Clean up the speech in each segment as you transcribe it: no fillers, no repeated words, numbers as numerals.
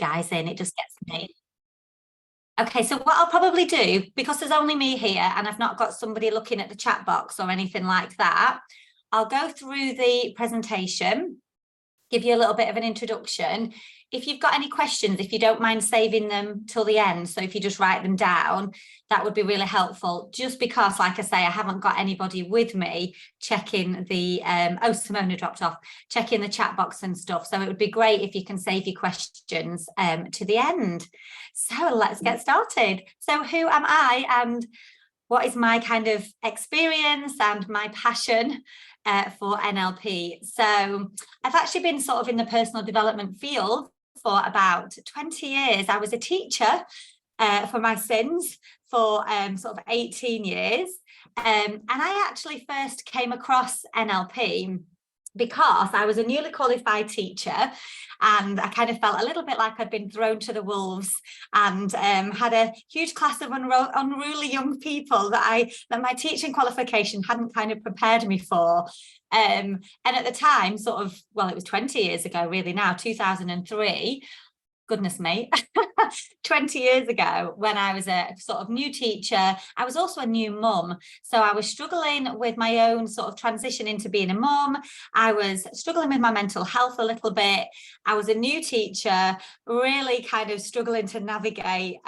guys in. It just gets me. Okay, so what I'll probably do, because there's only me here and I've not got somebody looking at the chat box or anything like that, I'll go through the presentation, give you a little bit of an introduction. If you've got any questions, if you don't mind saving them till the end, so if you just write them down, that would be really helpful, just because, like I say, I haven't got anybody with me checking the, oh, Simona dropped off, checking the chat box and stuff. So it would be great if you can save your questions to the end. So let's get started. So who am I and what is my kind of experience and my passion for NLP? So I've actually been sort of in the personal development field for about 20 years. I was a teacher for my sins for sort of 18 years. And I actually first came across NLP because I was a newly qualified teacher and I kind of felt a little bit like I'd been thrown to the wolves and had a huge class of unruly young people that my teaching qualification hadn't kind of prepared me for. And at the time, sort of, well, it was 20 years ago, really now, 2003, goodness me, 20 years ago, when I was a sort of new teacher, I was also a new mum. So I was struggling with my own sort of transition into being a mum. I was struggling with my mental health a little bit. I was a new teacher, really kind of struggling to navigate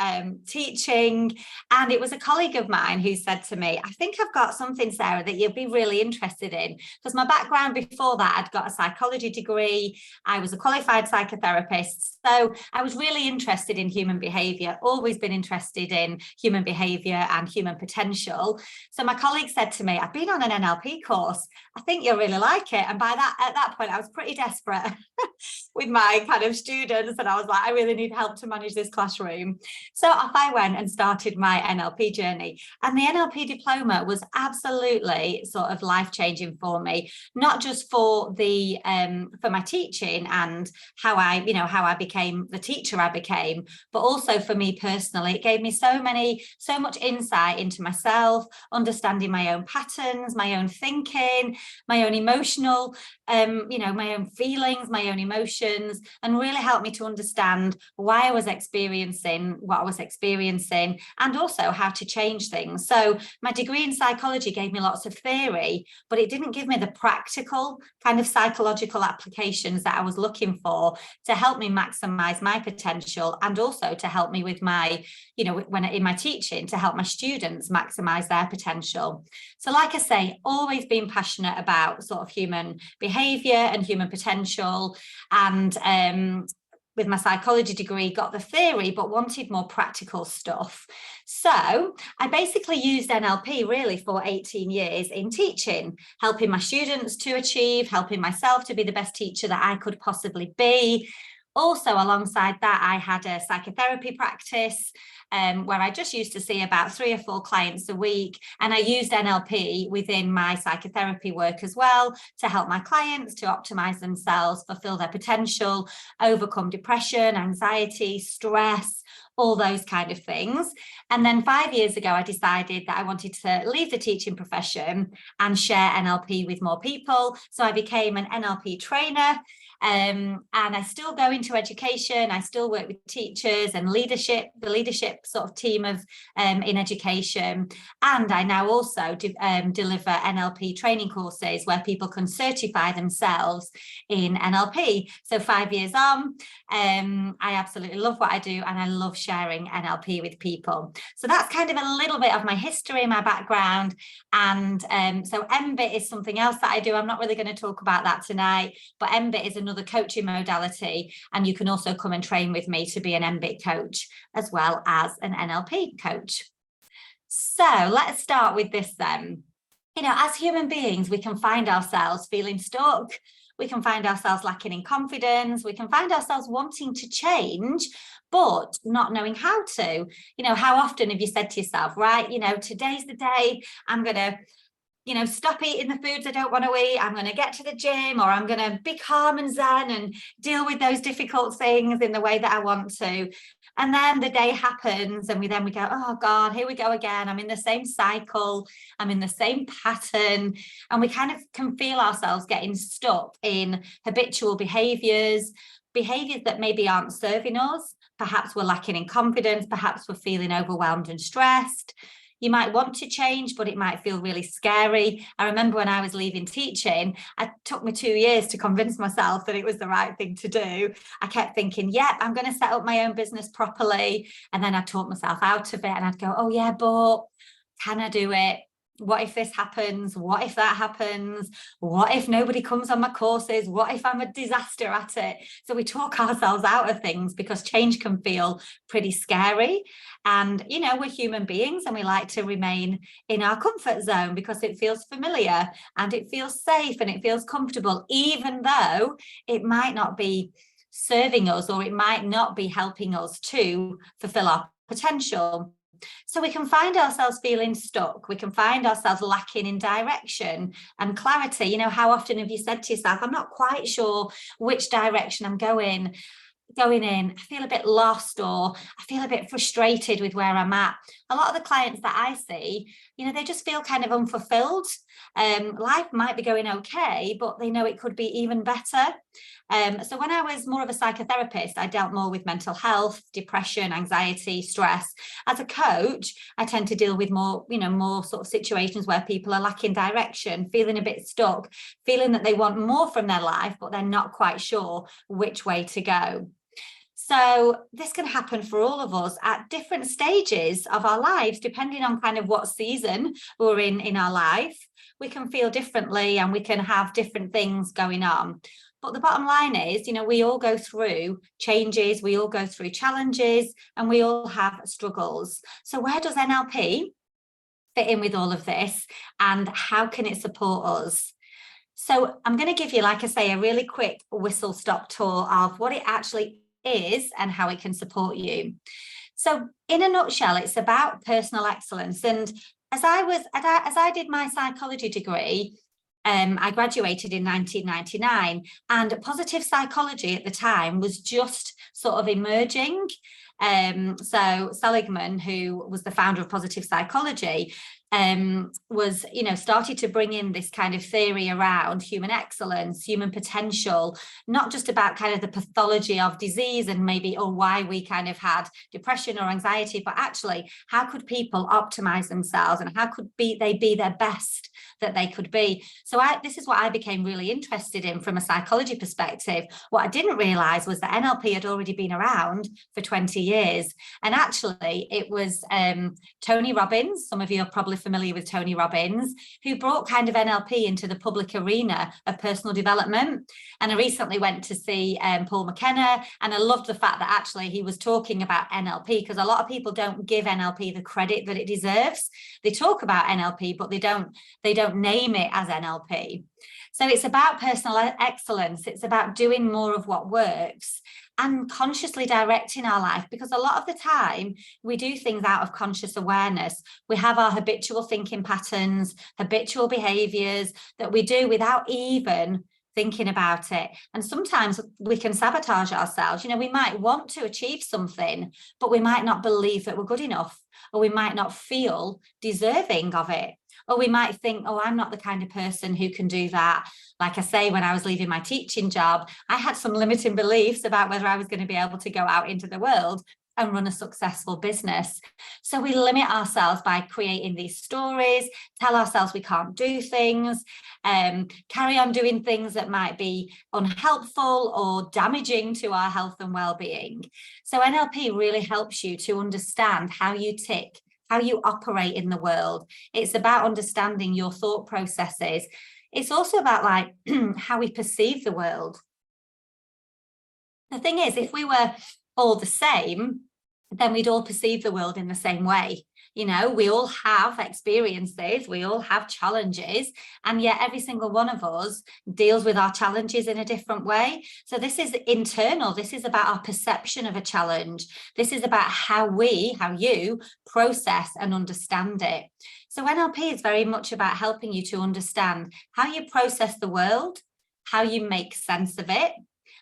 teaching. And it was a colleague of mine who said to me, I think I've got something, Sarah, that you'll be really interested in. Because my background before that, I'd got a psychology degree. I was a qualified psychotherapist. So I was really interested in human behaviour, always been interested in human behaviour and human potential. So my colleague said to me, I've been on an NLP course. I think you'll really like it. And at that point, I was pretty desperate with my kind of students. And I was like, I really need help to manage this classroom. So off I went and started my NLP journey. And the NLP diploma was absolutely sort of life-changing for me, not just for the for my teaching and how I became the teacher I became, but also for me personally. It gave me so much insight into myself, understanding my own patterns, my own thinking, my own emotional, my own feelings, my own emotions, and really helped me to understand why I was experiencing what I was experiencing and also how to change things. So my degree in psychology gave me lots of theory, but it didn't give me the practical kind of psychological applications that I was looking for to help me maximize my potential and also to help me with my, when in my teaching, to help my students maximize their potential. So like I say, always been passionate about sort of human behavior and human potential, and with my psychology degree, got the theory, but wanted more practical stuff. So I basically used NLP really for 18 years in teaching, helping my students to achieve, helping myself to be the best teacher that I could possibly be. Also, alongside that, I had a psychotherapy practice where I just used to see about 3 or 4 clients a week. And I used NLP within my psychotherapy work as well to help my clients to optimize themselves, fulfill their potential, overcome depression, anxiety, stress, all those kind of things. And then 5 years ago, I decided that I wanted to leave the teaching profession and share NLP with more people. So I became an NLP trainer. And I still go into education. I still work with teachers and leadership, the leadership sort of team of in education. And I now also deliver NLP training courses where people can certify themselves in NLP. So 5 years on, I absolutely love what I do and I love sharing NLP with people. So that's kind of a little bit of my history, my background. And so MBIT is something else that I do. I'm not really going to talk about that tonight, but MBIT is another coaching modality, and you can also come and train with me to be an MBIT coach as well as an NLP coach. So let's start with this then. As human beings, we can find ourselves feeling stuck. We can find ourselves lacking in confidence. We can find ourselves wanting to change, but not knowing how to. How often have you said to yourself, right, today's the day I'm going to stop eating the foods I don't want to eat. I'm going to get to the gym, or I'm going to be calm and zen and deal with those difficult things in the way that I want to. And then the day happens and we go, oh God, here we go again. I'm in the same cycle. I'm in the same pattern. And we kind of can feel ourselves getting stuck in habitual behaviors, behaviors that maybe aren't serving us. Perhaps we're lacking in confidence, perhaps we're feeling overwhelmed and stressed. You might want to change, but it might feel really scary. I remember when I was leaving teaching, it took me 2 years to convince myself that it was the right thing to do. I kept thinking, yeah, I'm going to set up my own business properly. And then I talked myself out of it and I'd go, oh yeah, but can I do it? What if this happens? What if that happens? What if nobody comes on my courses? What if I'm a disaster at it? So we talk ourselves out of things because change can feel pretty scary. And, you know, we're human beings and we like to remain in our comfort zone because it feels familiar and it feels safe and it feels comfortable, even though it might not be serving us or it might not be helping us to fulfill our potential. So we can find ourselves feeling stuck. We can find ourselves lacking in direction and clarity. You know, how often have you said to yourself, I'm not quite sure which direction I'm going in, I feel a bit lost, or I feel a bit frustrated with where I'm at. A lot of the clients that I see, you know, they just feel kind of unfulfilled. Life might be going okay, but they know it could be even better. So when I was more of a psychotherapist, I dealt more with mental health, depression, anxiety, stress. As a coach, I tend to deal with more, you know, more sort of situations where people are lacking direction, feeling a bit stuck, feeling that they want more from their life, but they're not quite sure which way to go. So this can happen for all of us at different stages of our lives, depending on kind of what season we're in our life. We can feel differently and we can have different things going on. But the bottom line is, you know, we all go through changes, we all go through challenges, and we all have struggles. So where does NLP fit in with all of this, and how can it support us? So I'm going to give you, like I say, a really quick whistle-stop tour of what it actually is and how it can support you. So in a nutshell, it's about personal excellence. And as I did my psychology degree, I graduated in 1999, and positive psychology at the time was just sort of emerging. So Seligman, who was the founder of positive psychology, was, you know, started to bring in this kind of theory around human excellence, human potential, not just about kind of the pathology of disease and maybe, or why we kind of had depression or anxiety, but actually how could people optimize themselves and how could they be their best that they could be. So this is what I became really interested in from a psychology perspective. What I didn't realize was that NLP had already been around for 20 years. And actually it was Tony Robbins, some of you are probably familiar with Tony Robbins, who brought kind of NLP into the public arena of personal development. And I recently went to see Paul McKenna, and I loved the fact that actually he was talking about NLP, because a lot of people don't give NLP the credit that it deserves. They talk about NLP, but they don't name it as NLP. So it's about personal excellence. It's about doing more of what works and consciously directing our life, because a lot of the time we do things out of conscious awareness. We have our habitual thinking patterns, habitual behaviors that we do without even thinking about it. And sometimes we can sabotage ourselves. You know, we might want to achieve something, but we might not believe that we're good enough, or we might not feel deserving of it. Or we might think, oh, I'm not the kind of person who can do that. Like I say, when I was leaving my teaching job, I had some limiting beliefs about whether I was going to be able to go out into the world and run a successful business. So we limit ourselves by creating these stories, tell ourselves we can't do things, carry on doing things that might be unhelpful or damaging to our health and well-being. So NLP really helps you to understand how you tick, how you operate in the world. It's about understanding your thought processes. It's also about like how we perceive the world. The thing is, if we were all the same, then we'd all perceive the world in the same way. You know, we all have experiences, we all have challenges, and yet every single one of us deals with our challenges in a different way. So this is internal. This is about our perception of a challenge. This is about how you process and understand it. So NLP is very much about helping you to understand how you process the world, how you make sense of it,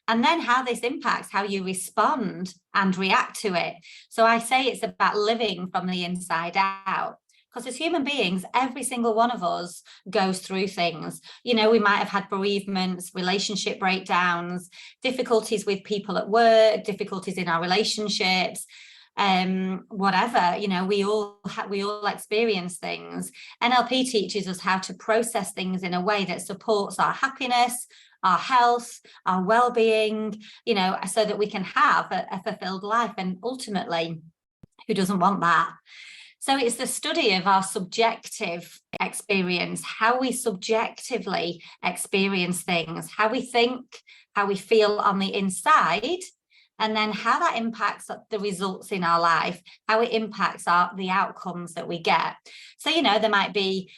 and then how this impacts how you respond and react to it. So I say it's about living from the inside out, Because as human beings, every single one of us goes through things. You know, we might have had bereavements, relationship breakdowns, difficulties with people at work, difficulties in our relationships, whatever. You know, we all experience things. NLP teaches us how to process things in a way that supports our happiness, our health, our well-being, you know, so that we can have a fulfilled life. And ultimately, who doesn't want that? So it's the study of our subjective experience, how we subjectively experience things, how we think, how we feel on the inside, and then how that impacts the results in our life, how it impacts the outcomes that we get. So, you know, there might be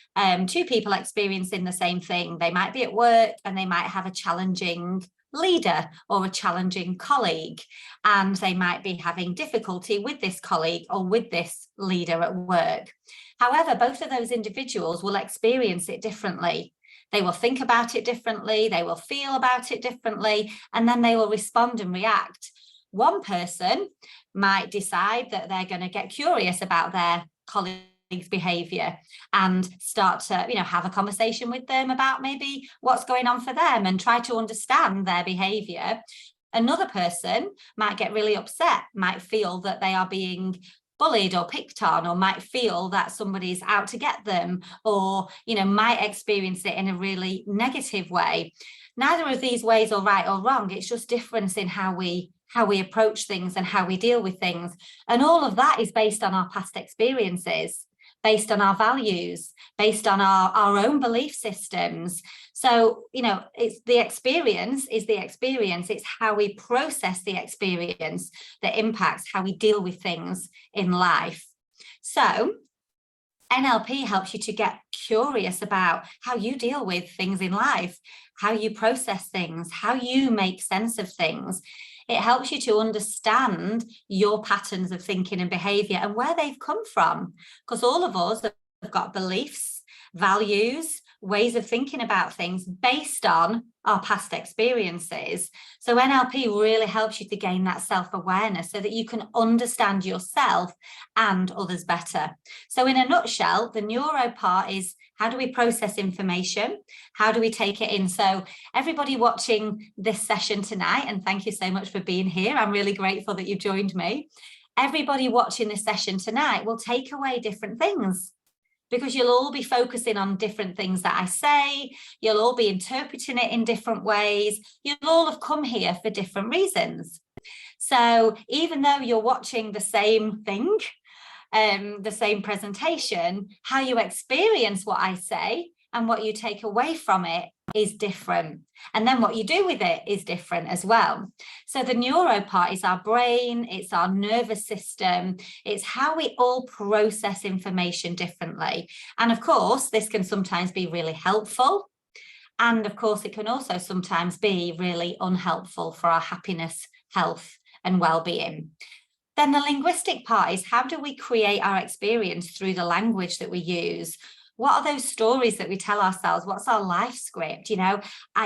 two people experiencing the same thing. They might be at work and they might have a challenging leader or a challenging colleague, and they might be having difficulty with this colleague or with this leader at work. However, both of those individuals will experience it differently. They will think about it differently, they will feel about it differently, and then they will respond and react. One person might decide that they're going to get curious about their colleague's behavior and start to, you know, have a conversation with them about maybe what's going on for them and try to understand their behavior. Another person might get really upset, might feel that they are being bullied or picked on, or might feel that somebody's out to get them, or, you know, might experience it in a really negative way. Neither of these ways are right or wrong. It's just difference in how we approach things and how we deal with things. And all of that is based on our past experiences, based on our values, based on our own belief systems. So, you know, it's the experience is the experience. It's how we process the experience that impacts how we deal with things in life. So NLP helps you to get curious about how you deal with things in life, how you process things, how you make sense of things. It helps you to understand your patterns of thinking and behavior and where they've come from, because all of us have got beliefs, values, ways of thinking about things based on our past experiences. So NLP really helps you to gain that self-awareness so that you can understand yourself and others better. So in a nutshell, the neuro part is, how do we process information? How do we take it in? So everybody watching this session tonight, and thank you so much for being here. I'm really grateful that you joined me. Everybody watching this session tonight will take away different things, because you'll all be focusing on different things that I say. You'll all be interpreting it in different ways. You'll all have come here for different reasons. So even though you're watching the same thing, the same presentation, how you experience what I say and what you take away from it is different. And then what you do with it is different as well. So the neuro part is our brain, it's our nervous system, it's how we all process information differently. And of course, this can sometimes be really helpful. And of course, it can also sometimes be really unhelpful for our happiness, health, and well-being. Then the linguistic part is, how do we create our experience through the language that we use? What are those stories that we tell ourselves? What's our life script? You know,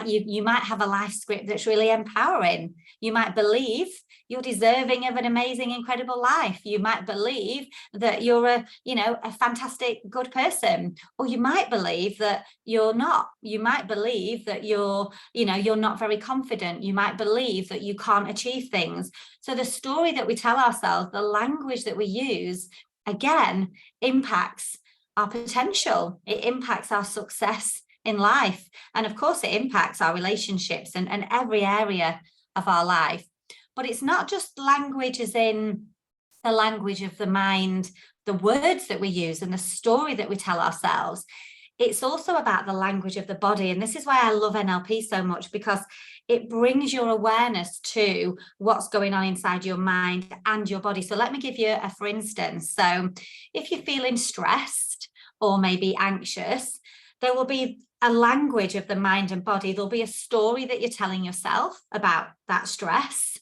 you might have a life script that's really empowering. You might believe you're deserving of an amazing, incredible life. You might believe that you're a fantastic, good person, or you might believe that you're not. You might believe that you're not very confident. You might believe that you can't achieve things. So the story that we tell ourselves, the language that we use, again, impacts our potential. It impacts our success in life. And of course, it impacts our relationships and every area of our life. But it's not just language as in the language of the mind, the words that we use and the story that we tell ourselves. It's also about the language of the body. And this is why I love NLP so much, because it brings your awareness to what's going on inside your mind and your body. So let me give you a for instance. So if you're feeling stressed or maybe anxious, there will be a language of the mind and body. There'll be a story that you're telling yourself about that stress.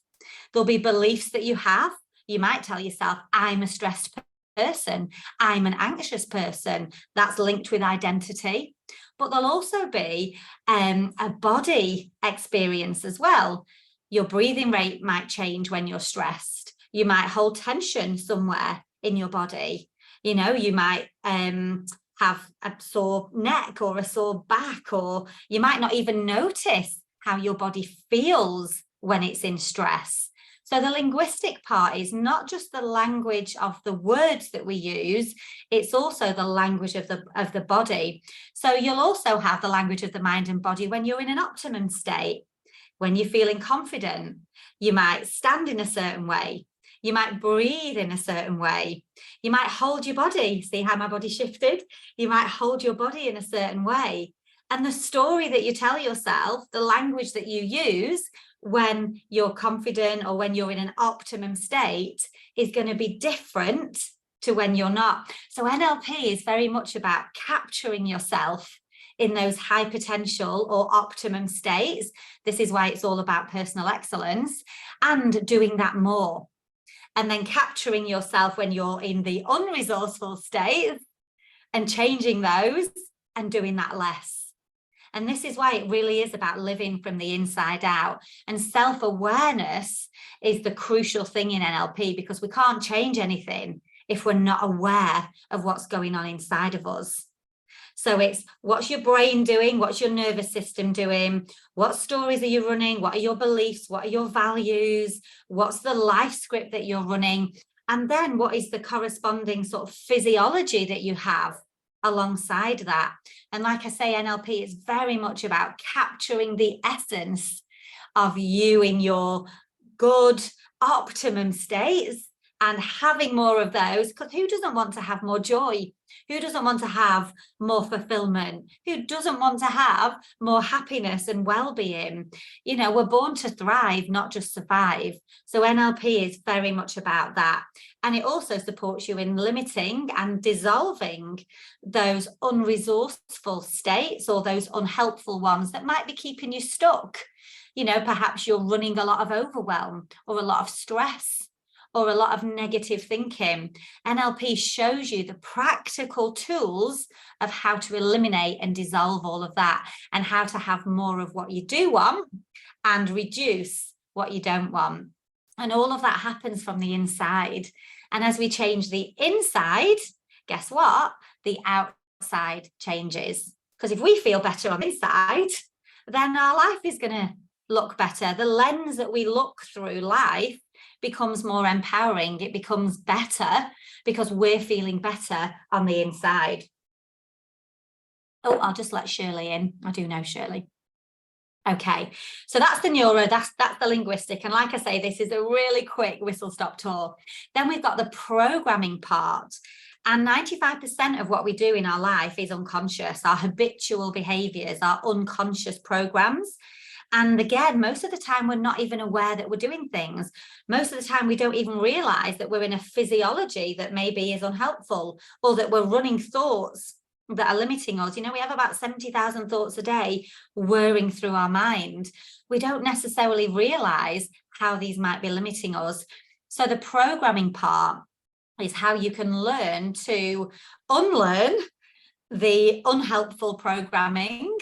There'll be beliefs that you have. You might tell yourself, I'm a stressed person. I'm an anxious person. That's linked with identity. But there'll also be a body experience as well. Your breathing rate might change when you're stressed. You might hold tension somewhere in your body. You know, you might have a sore neck or a sore back, or you might not even notice how your body feels when it's in stress. So the linguistic part is not just the language of the words that we use, it's also the language of the body. So you'll also have the language of the mind and body when you're in an optimum state. When you're feeling confident, you might stand in a certain way. You might breathe in a certain way. You might hold your body. See how my body shifted? You might hold your body in a certain way. And the story that you tell yourself, the language that you use when you're confident or when you're in an optimum state is going to be different to when you're not. So NLP is very much about capturing yourself in those high potential or optimum states. This is why it's all about personal excellence and doing that more. And then capturing yourself when you're in the unresourceful state and changing those and doing that less. And this is why it really is about living from the inside out. And self-awareness is the crucial thing in NLP, because we can't change anything if we're not aware of what's going on inside of us. So it's, what's your brain doing? What's your nervous system doing? What stories are you running? What are your beliefs? What are your values? What's the life script that you're running? And then what is the corresponding sort of physiology that you have alongside that? And like I say, NLP is very much about capturing the essence of you in your good optimum states and having more of those, because who doesn't want to have more joy? Who doesn't want to have more fulfillment? Who doesn't want to have more happiness and well-being? You know, we're born to thrive, not just survive. So NLP is very much about that. And it also supports you in limiting and dissolving those unresourceful states or those unhelpful ones that might be keeping you stuck. You know, perhaps you're running a lot of overwhelm or a lot of stress or a lot of negative thinking. NLP shows you the practical tools of how to eliminate and dissolve all of that, and how to have more of what you do want and reduce what you don't want. And all of that happens from the inside. And as we change the inside, guess what? The outside changes. Because if we feel better on the inside, then our life is going to look better. The lens that we look through life becomes more empowering. It becomes better because we're feeling better on the inside. Oh, I'll just let Shirley in. I do know Shirley. Okay, so that's the neuro, that's the linguistic. And like I say, this is a really quick whistle-stop tour. Then we've got the programming part. And 95% of what we do in our life is unconscious, our habitual behaviors, our unconscious programs. And again, most of the time, we're not even aware that we're doing things. Most of the time, we don't even realize that we're in a physiology that maybe is unhelpful, or that we're running thoughts that are limiting us. You know, we have about 70,000 thoughts a day whirring through our mind. We don't necessarily realize how these might be limiting us. So the programming part is how you can learn to unlearn the unhelpful programming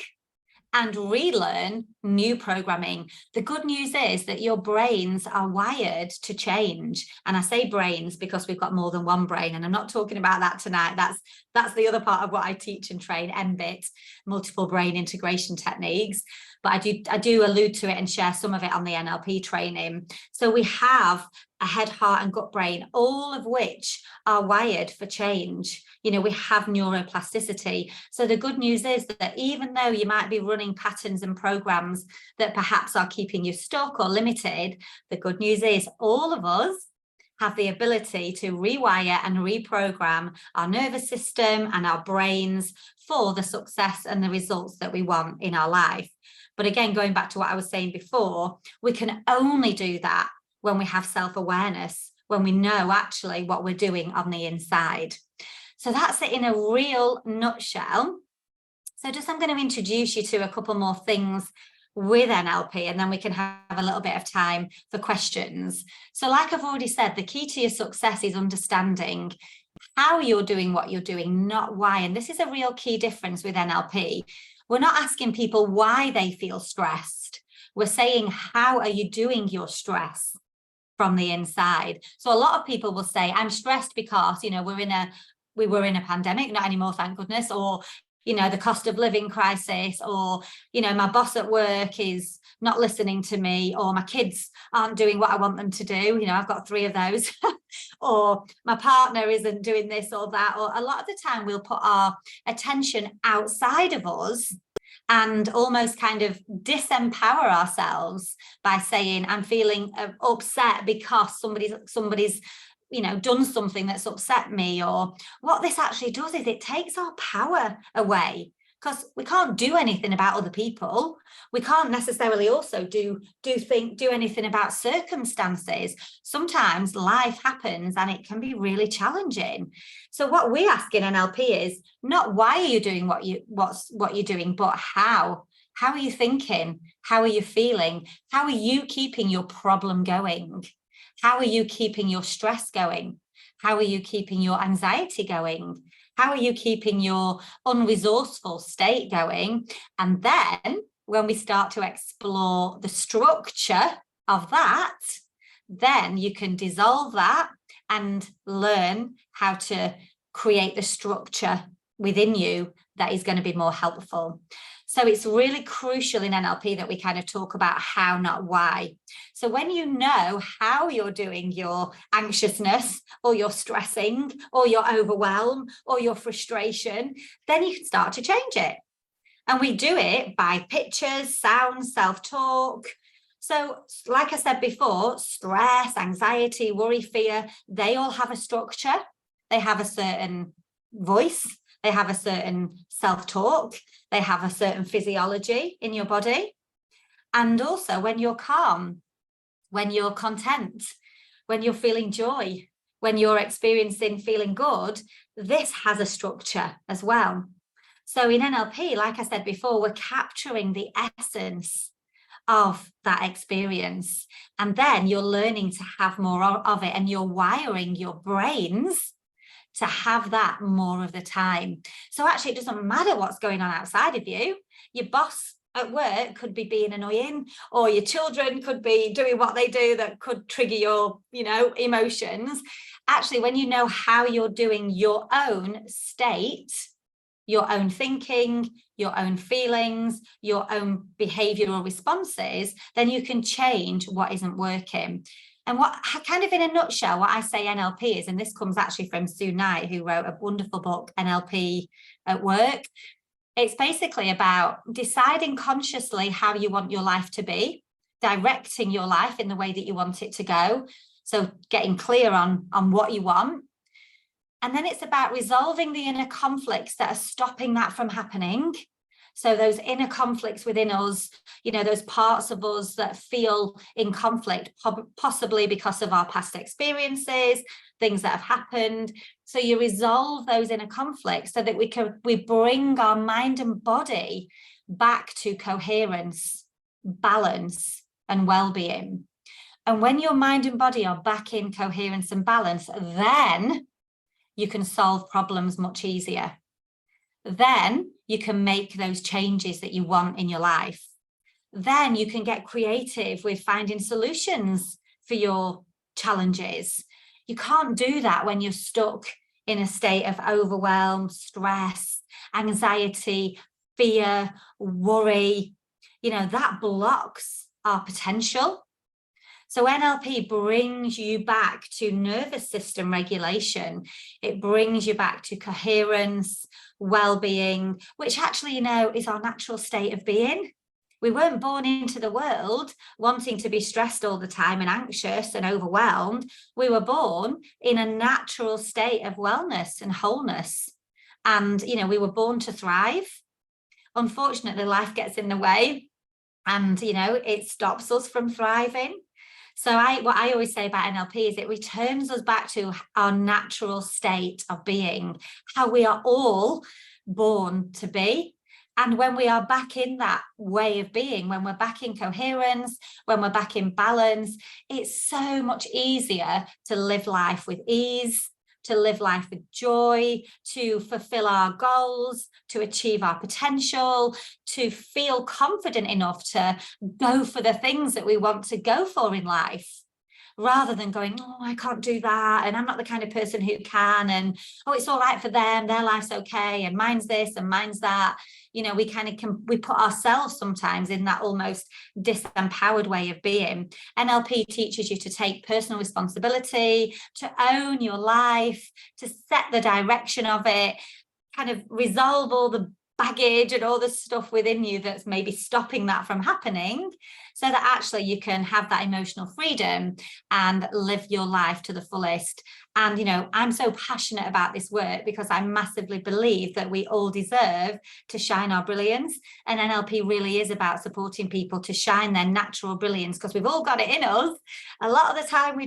and relearn new programming. The good news is that your brains are wired to change. And I say brains because we've got more than one brain, and I'm not talking about that tonight. That's the other part of what I teach and train, MBIT, multiple brain integration techniques. But I do allude to it and share some of it on the NLP training. So we have a head, heart, and gut brain, all of which are wired for change. You know, we have neuroplasticity. So the good news is that even though you might be running patterns and programs that perhaps are keeping you stuck or limited, the good news is all of us have the ability to rewire and reprogram our nervous system and our brains for the success and the results that we want in our life. But again, going back to what I was saying before, we can only do that when we have self-awareness, when we know actually what we're doing on the inside. So that's it in a real nutshell. So just I'm going to introduce you to a couple more things with NLP, and then we can have a little bit of time for questions. So like I've already said, the key to your success is understanding how you're doing what you're doing, not why. And this is a real key difference with NLP. We're not asking people why they feel stressed. We're saying, how are you doing your stress from the inside? So a lot of people will say, I'm stressed because, you know, we're in a we were in a pandemic, not anymore, thank goodness, or, you know, the cost of living crisis, or, you know, my boss at work is not listening to me, or my kids aren't doing what I want them to do. You know, I've got 3 of those, or my partner isn't doing this or that. Or a lot of the time we'll put our attention outside of us and almost kind of disempower ourselves by saying, I'm feeling upset because somebody's you know, done something that's upset me. Or what this actually does is it takes our power away, because we can't do anything about other people. We can't necessarily also do anything about circumstances. Sometimes life happens and it can be really challenging. So what we ask in NLP is not why are you doing what you're doing, but how. How are you thinking? How are you feeling? How are you keeping your problem going? How are you keeping your stress going? How are you keeping your anxiety going? How are you keeping your unresourceful state going? And then when we start to explore the structure of that, then you can dissolve that and learn how to create the structure within you that is going to be more helpful. So it's really crucial in NLP that we kind of talk about how, not why. So when you know how you're doing your anxiousness or your stressing or your overwhelm or your frustration, then you can start to change it. And we do it by pictures, sounds, self-talk. So like I said before, stress, anxiety, worry, fear, they all have a structure. They have a certain voice. They have a certain self-talk. They have a certain physiology in your body. And also when you're calm, when you're content, when you're feeling joy, when you're experiencing feeling good, this has a structure as well. So in NLP, like I said before, we're capturing the essence of that experience. And then you're learning to have more of it, and you're wiring your brains to have that more of the time. So actually it doesn't matter what's going on outside of you. Your boss at work could be being annoying, or your children could be doing what they do that could trigger your, you know, emotions. Actually, when you know how you're doing your own state, your own thinking, your own feelings, your own behavioral responses, then you can change what isn't working. And what kind of in a nutshell, what I say NLP is, and this comes actually from Sue Knight, who wrote a wonderful book, NLP at Work. It's basically about deciding consciously how you want your life to be, directing your life in the way that you want it to go. So getting clear on what you want. And then it's about resolving the inner conflicts that are stopping that from happening. So those inner conflicts within us, you know, those parts of us that feel in conflict, possibly because of our past experiences, things that have happened. So you resolve those inner conflicts so that we bring our mind and body back to coherence, balance, and well-being. And when your mind and body are back in coherence and balance, then you can solve problems much easier. Then you can make those changes that you want in your life. Then you can get creative with finding solutions for your challenges. You can't do that when you're stuck in a state of overwhelm, stress, anxiety, fear, worry. You know, that blocks our potential. So NLP brings you back to nervous system regulation. It brings you back to coherence, well-being, which actually, you know, is our natural state of being. We weren't born into the world wanting to be stressed all the time and anxious and overwhelmed. We were born in a natural state of wellness and wholeness. And, you know, we were born to thrive. Unfortunately, life gets in the way and, you know, it stops us from thriving. So what I always say about NLP is it returns us back to our natural state of being, how we are all born to be. And when we are back in that way of being, when we're back in coherence, when we're back in balance, it's so much easier to live life with ease, to live life with joy, to fulfill our goals, to achieve our potential, to feel confident enough to go for the things that we want to go for in life. rather than going, oh, I can't do that, and I'm not the kind of person who can, and oh, it's all right for them, their life's okay, and mine's this and mine's that. You know, we kind of we put ourselves sometimes in that almost disempowered way of being. NLP teaches you to take personal responsibility, to own your life, to set the direction of it, kind of resolve all the baggage and all the stuff within you that's maybe stopping that from happening, so that actually you can have that emotional freedom and live your life to the fullest. And, you know, I'm so passionate about this work because I massively believe that we all deserve to shine our brilliance. And NLP really is about supporting people to shine their natural brilliance, because we've all got it in us. A lot of the time we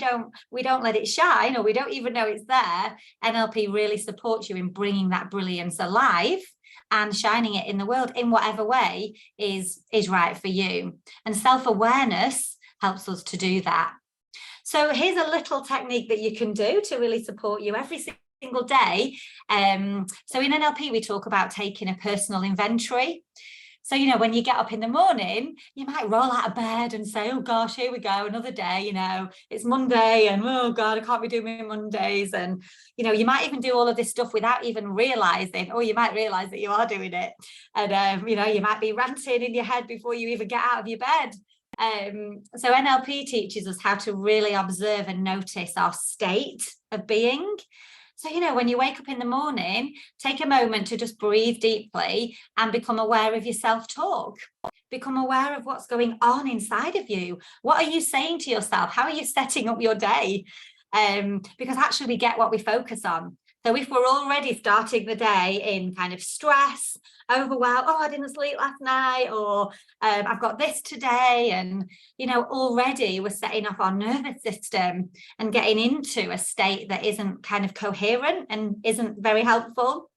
don't let it shine, or we don't even know it's there. NLP really supports you in bringing that brilliance alive and shining it in the world in whatever way is right for you. And self-awareness helps us to do that. So here's a little technique that you can do to really support you every single day. So in NLP, we talk about taking a personal inventory. So, you know, when you get up in the morning, you might roll out of bed and say, oh gosh, here we go, another day, you know, it's Monday, and oh God, I can't be doing my Mondays. And, you know, you might even do all of this stuff without even realizing, or you might realize that you are doing it. And, you know, you might be ranting in your head before you even get out of your bed. So NLP teaches us how to really observe and notice our state of being. So, you know, when you wake up in the morning, take a moment to just breathe deeply and become aware of your self-talk. Become aware of what's going on inside of you. What are you saying to yourself? How are you setting up your day? Because actually we get what we focus on. So if we're already starting the day in kind of stress, overwhelmed, oh, I didn't sleep last night, or I've got this today, and, you know, already we're setting off our nervous system and getting into a state that isn't kind of coherent and isn't very helpful.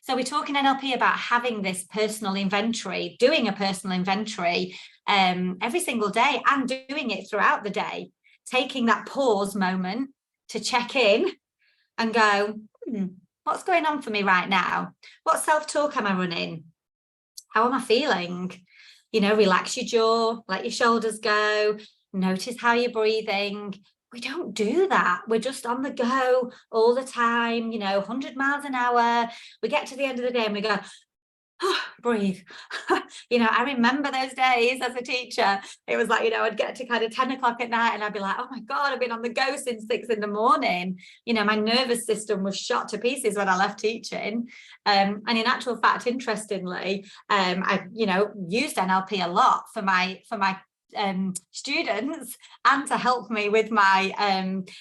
So we talk in NLP about having this personal inventory, doing a personal inventory every single day, and doing it throughout the day, taking that pause moment to check in and go, what's going on for me right now? What self-talk am I running? How am I feeling? You know, relax your jaw, let your shoulders go, notice how you're breathing. We don't do that. We're just on the go all the time, you know, 100 miles an hour. We get to the end of the day and we go, oh, breathe. You know, I remember those days as a teacher. It was like, you know, I'd get to kind of 10 o'clock at night and I'd be like, oh my God, I've been on the go since 6 in the morning. You know, my nervous system was shot to pieces when I left teaching. And in actual fact, interestingly, I, you know, used NLP a lot for my students, and to help me with my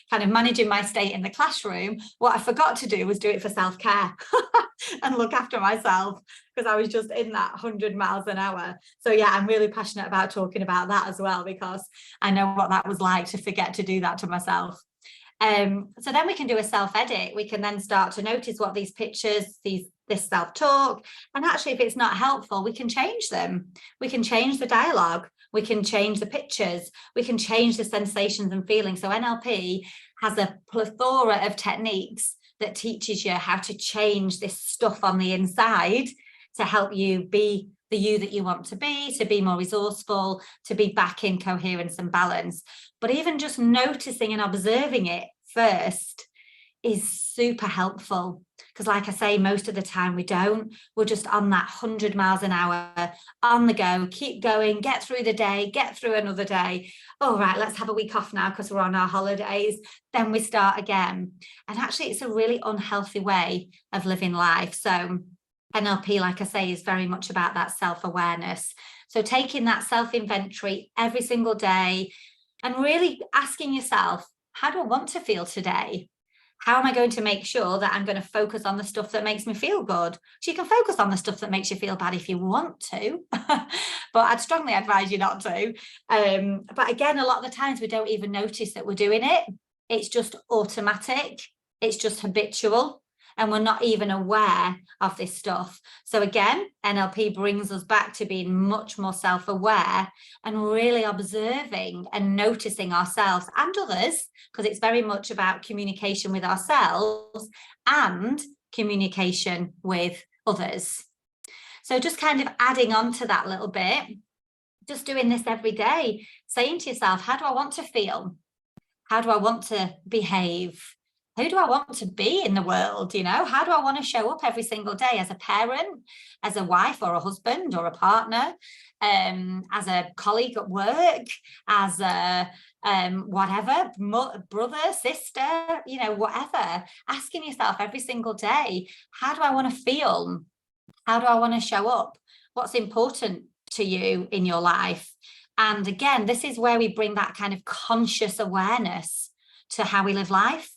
kind of managing my state in the classroom. What I forgot to do was do it for self-care and look after myself, because I was just in that 100 miles an hour. So yeah, I'm really passionate about talking about that as well, because I know what that was like to forget to do that to myself. So then we can do a self-edit. We can then start to notice what these pictures, this self-talk, and actually if it's not helpful, we can change them. We can change the dialogue. We can change the pictures. We can change the sensations and feelings. So NLP has a plethora of techniques that teaches you how to change this stuff on the inside to help you be the you that you want to be more resourceful, to be back in coherence and balance. But even just noticing and observing it first is super helpful, because like I say, most of the time we're just on that 100 miles an hour, on the go, keep going, get through the day, get through another day. All right, let's have a week off now because we're on our holidays. Then we start again. And actually it's a really unhealthy way of living life. So NLP, like I say, is very much about that self-awareness. So taking that self-inventory every single day and really asking yourself, how do I want to feel today? How am I going to make sure that I'm going to focus on the stuff that makes me feel good? So you can focus on the stuff that makes you feel bad if you want to, but I'd strongly advise you not to. But again, a lot of the times we don't even notice that we're doing it. It's just automatic. It's just habitual. And we're not even aware of this stuff. So again, NLP brings us back to being much more self-aware and really observing and noticing ourselves and others, because it's very much about communication with ourselves and communication with others. So just kind of adding on to that little bit, just doing this every day, saying to yourself, how do I want to feel? How do I want to behave? Who do I want to be in the world? How do I want to show up every single day as a parent, as a wife or a husband or a partner, as a colleague at work, as a whatever, brother, sister, whatever. Asking yourself every single day, how do I want to feel? How do I want to show up? What's important to you in your life? And again, this is where we bring that kind of conscious awareness to how we live life,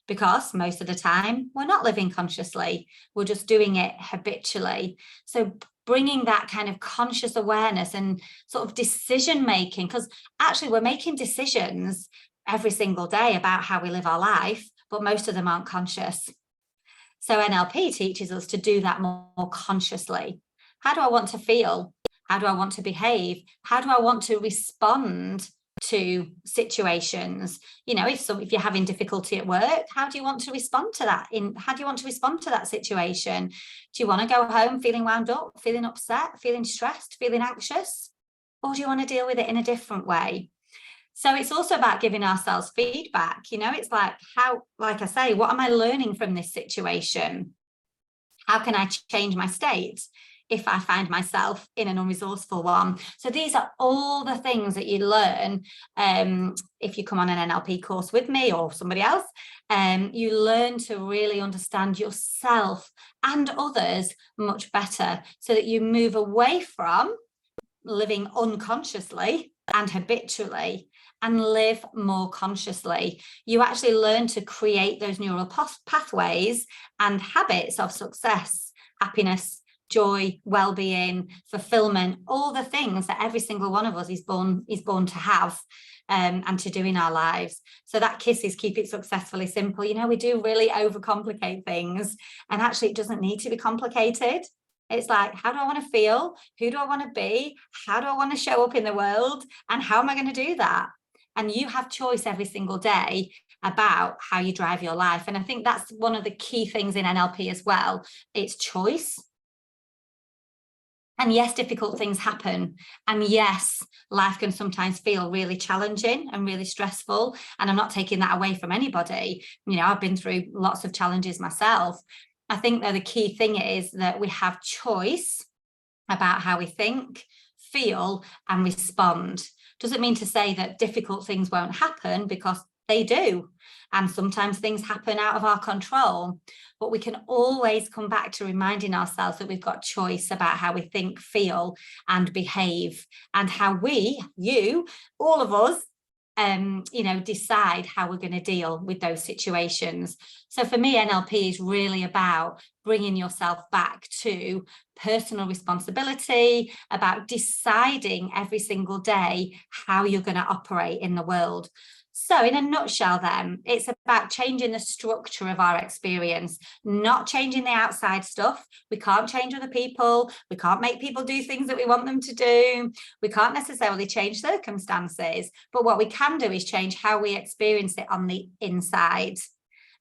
because most of the time we're not living consciously, we're just doing it habitually. So bringing that kind of conscious awareness and sort of decision making, because actually we're making decisions every single day about how we live our life, but most of them aren't conscious. So NLP teaches us to do that more consciously. How do I want to feel? How do I want to behave? How do I want to respond to situations? If you're having difficulty at work, how do you want to respond to that? How do you want to respond to that situation? Do you want to go home feeling wound up, feeling upset, feeling stressed, feeling anxious? Or do you want to deal with it in a different way? So it's also about giving ourselves feedback. It's like, like I say, what am I learning from this situation? How can I change my state if I find myself in an unresourceful one? So these are all the things that you learn if you come on an NLP course with me or somebody else. You learn to really understand yourself and others much better, so that you move away from living unconsciously and habitually and live more consciously. You actually learn to create those neural pathways and habits of success, happiness, joy, well-being, fulfillment, all the things that every single one of us is born to have and to do in our lives. So that KISS is keep it successfully simple. We do really overcomplicate things, and actually it doesn't need to be complicated. It's like, how do I want to feel? Who do I want to be? How do I want to show up in the world? And how am I going to do that? And you have choice every single day about how you drive your life. And I think that's one of the key things in NLP as well. It's choice. And yes, difficult things happen. And yes, life can sometimes feel really challenging and really stressful. And I'm not taking that away from anybody. I've been through lots of challenges myself. I think that the key thing is that we have choice about how we think, feel, and respond. Doesn't mean to say that difficult things won't happen, because they do. And sometimes things happen out of our control, but we can always come back to reminding ourselves that we've got choice about how we think, feel, and behave, and how all of us, decide how we're going to deal with those situations. So for me, NLP is really about bringing yourself back to personal responsibility, about deciding every single day how you're going to operate in the world. So in a nutshell then, it's about changing the structure of our experience, not changing the outside stuff. We can't change other people. We can't make people do things that we want them to do. We can't necessarily change circumstances, but what we can do is change how we experience it on the inside.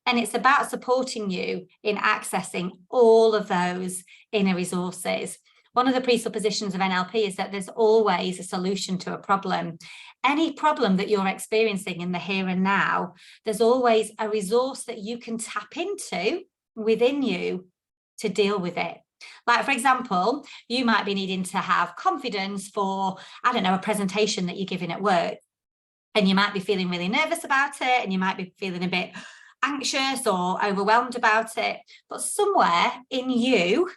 And it's about supporting you in accessing all of those inner resources. One of the presuppositions of NLP is that there's always a solution to a problem. Any problem that you're experiencing in the here and now, there's always a resource that you can tap into within you to deal with it. Like, for example, you might be needing to have confidence for, a presentation that you're giving at work. And you might be feeling really nervous about it, and you might be feeling a bit anxious or overwhelmed about it. But somewhere in you,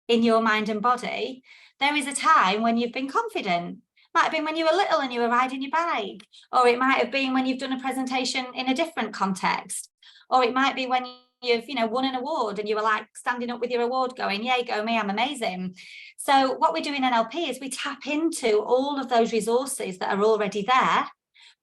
in your mind and body, there is a time when you've been confident. Might have been when you were little and you were riding your bike, or it might have been when you've done a presentation in a different context, or it might be when you've won an award and you were like standing up with your award going, yay, go me, I'm amazing. So what we do in NLP is we tap into all of those resources that are already there,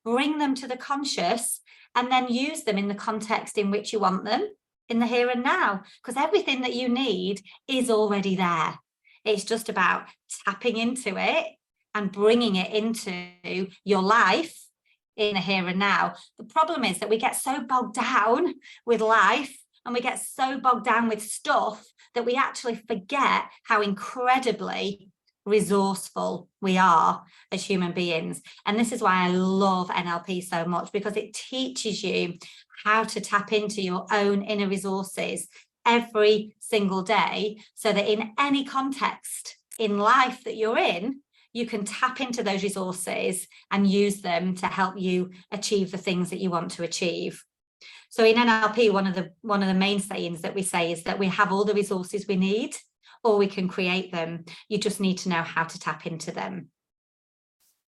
bring them to the conscious, and then use them in the context in which you want them, in the here and now, because everything that you need is already there. It's just about tapping into it and bringing it into your life in the here and now. The problem is that we get so bogged down with life, and we get so bogged down with stuff, that we actually forget how incredibly resourceful we are as human beings. And this is why I love NLP so much, because it teaches you how to tap into your own inner resources every single day, so that in any context in life that you're in, you can tap into those resources and use them to help you achieve the things that you want to achieve. So in NLP, one of the main sayings that we say is that we have all the resources we need, or we can create them. You just need to know how to tap into them.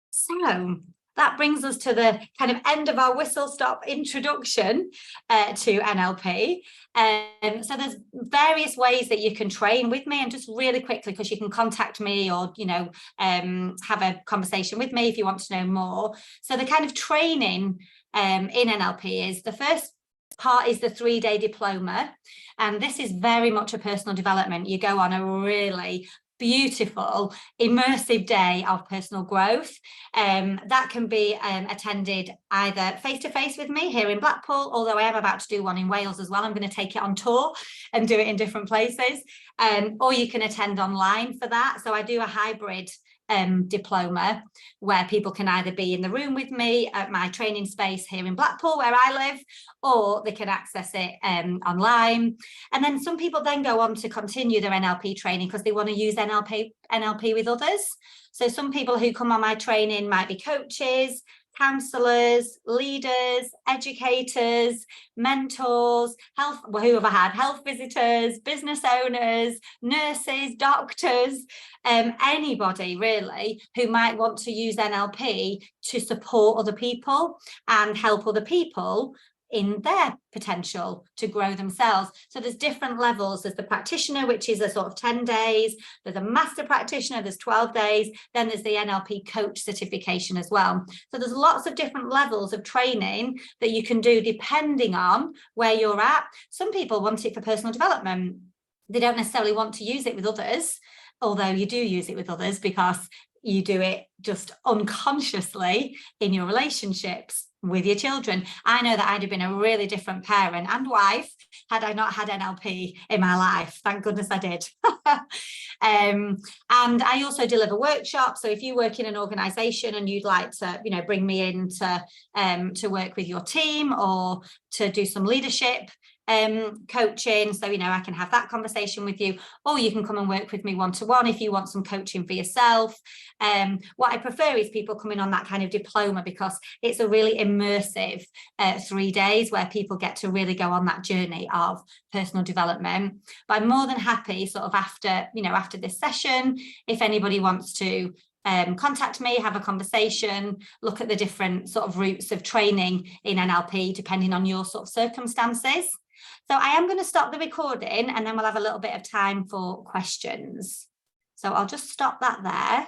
So that brings us to the kind of end of our whistle-stop introduction to NLP. So there's various ways that you can train with me, and just really quickly, because you can contact me or, have a conversation with me if you want to know more. So the kind of training in NLP is, the first part is the 3-day diploma, and this is very much a personal development. You go on a really beautiful, immersive day of personal growth. That can be attended either face-to-face with me here in Blackpool, although I am about to do one in Wales as well. I'm going to take it on tour and do it in different places. Or you can attend online for that. So I do a hybrid diploma where people can either be in the room with me at my training space here in Blackpool where I live, or they can access it online. And then some people then go on to continue their NLP training because they want to use NLP with others. So some people who come on my training might be coaches, counsellors, leaders, educators, mentors, who have I had? Health visitors, business owners, nurses, doctors, anybody really who might want to use NLP to support other people and help other people in their potential to grow themselves. So there's different levels. There's the practitioner, which is a sort of 10 days. There's a master practitioner, there's 12 days. Then there's the NLP coach certification as well. So there's lots of different levels of training that you can do depending on where you're at. Some people want it for personal development. They don't necessarily want to use it with others, although you do use it with others because you do it just unconsciously in your relationships with your children. I know that I'd have been a really different parent and wife had I not had NLP in my life. Thank goodness I did. And I also deliver workshops. So if you work in an organisation and you'd like to, bring me in to work with your team or to do some leadership coaching, so I can have that conversation with you, or you can come and work with me one-to-one if you want some coaching for yourself. What I prefer is people coming on that kind of diploma because it's a really immersive 3 days where people get to really go on that journey of personal development. But I'm more than happy sort of after this session, if anybody wants to contact me, have a conversation, look at the different sort of routes of training in NLP depending on your sort of circumstances. So I am going to stop the recording and then we'll have a little bit of time for questions. So I'll just stop that there.